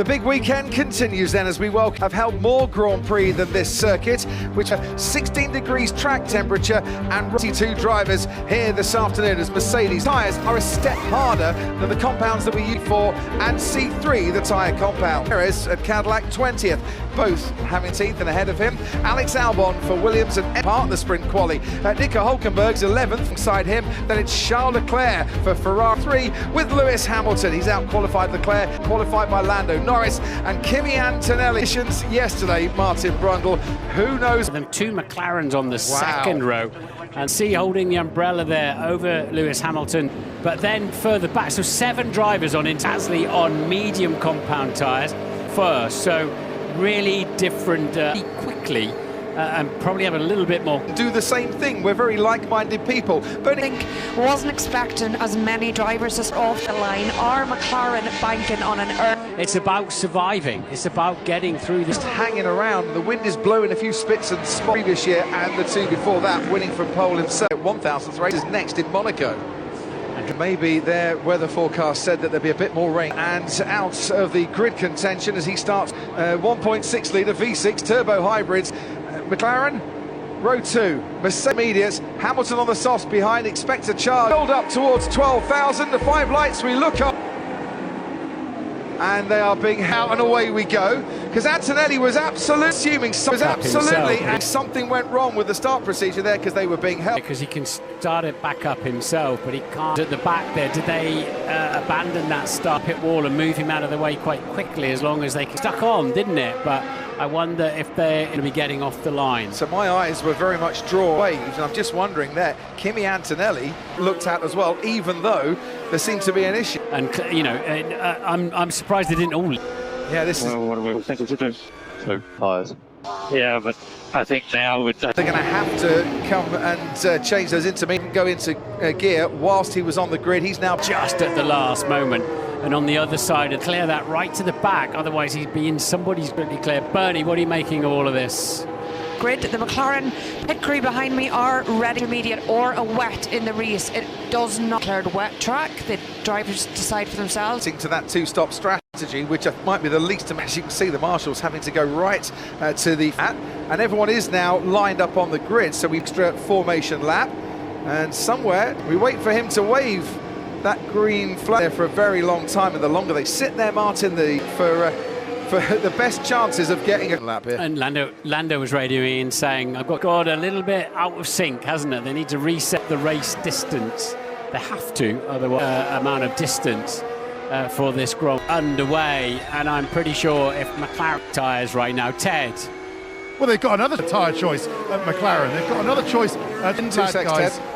The big weekend continues then as we have held more Grand Prix than this circuit, which have 16 degrees track temperature and 22 drivers here this afternoon as Mercedes tyres are a step harder than the compounds that we use for and C3, the tyre compound. Perez at Cadillac 20th, both having teeth and ahead of him. Alex Albon for Williams and part the sprint quali. Nico Hulkenberg's 11th alongside him. Then it's Charles Leclerc for Ferrari 3 with Lewis Hamilton. He's out-qualified Leclerc, qualified by Lando Norris and Kimi Antonelli. Yesterday, Martin Brundle, who knows? Them two McLarens on the second row and see holding the umbrella there over Lewis Hamilton, but then further back, so 7 drivers on Gasly on medium compound tyres first, so really different quickly. And probably have a little bit more. Do the same thing. We're very like-minded people. But I think wasn't expecting as many drivers just off the line. Are McLaren banking on an It's about surviving. It's about getting through this. Just hanging around. The wind is blowing a few spits and spots previous year and the two before that, winning from pole himself. 1,000th race is next in Monaco. And maybe their weather forecast said that there'd be a bit more rain. And out of the grid contention as he starts 1.6 litre V6 turbo hybrids. McLaren, row 2, Mercedes Medias, Hamilton on the softs behind, expect a charge. Build up towards 12,000, the 5 lights, we look up. And they are being out and away we go. Because Antonelli was absolutely something went wrong with the start procedure there because they were being held. Because he can start it back up himself, but he can't at the back there. Did they abandon that start pit wall and move him out of the way quite quickly as long as they stuck on, didn't it? But I wonder if they're going to be getting off the line. So my eyes were very much drawn away, and I'm just wondering there, Kimi Antonelli looked at as well, even though there seemed to be an issue. And, you know, I'm surprised they didn't all... Yeah, this is... Well, what do we think we should do? So, tyres. Yeah, but I think now... They're going to have to come and change those intermediate and go into gear whilst he was on the grid. He's now... Just at the last moment. And on the other side, clear that right to the back. Otherwise, he'd be in somebody's quickly clear. Bernie, what are you making of all of this? grid? The McLaren pit crew behind me are ready intermediate or a wet in the race. It does not declare wet track. The drivers decide for themselves. To that two-stop strategy, which might be the least to match. You can see the marshals having to go right to the fat, and everyone is now lined up on the grid. So we extra formation lap, and somewhere we wait for him to wave that green flag there for a very long time, and the longer they sit there, Martin, for the best chances of getting a lap here. And Lando was radioing in saying, I've got a little bit out of sync, hasn't it? They need to reset the race distance. They have to, otherwise amount of distance for this Grand underway. And I'm pretty sure if McLaren tyres right now, Ted. Well, they've got another tyre choice at McLaren. They've got another choice at 2 seconds, guys. Ted.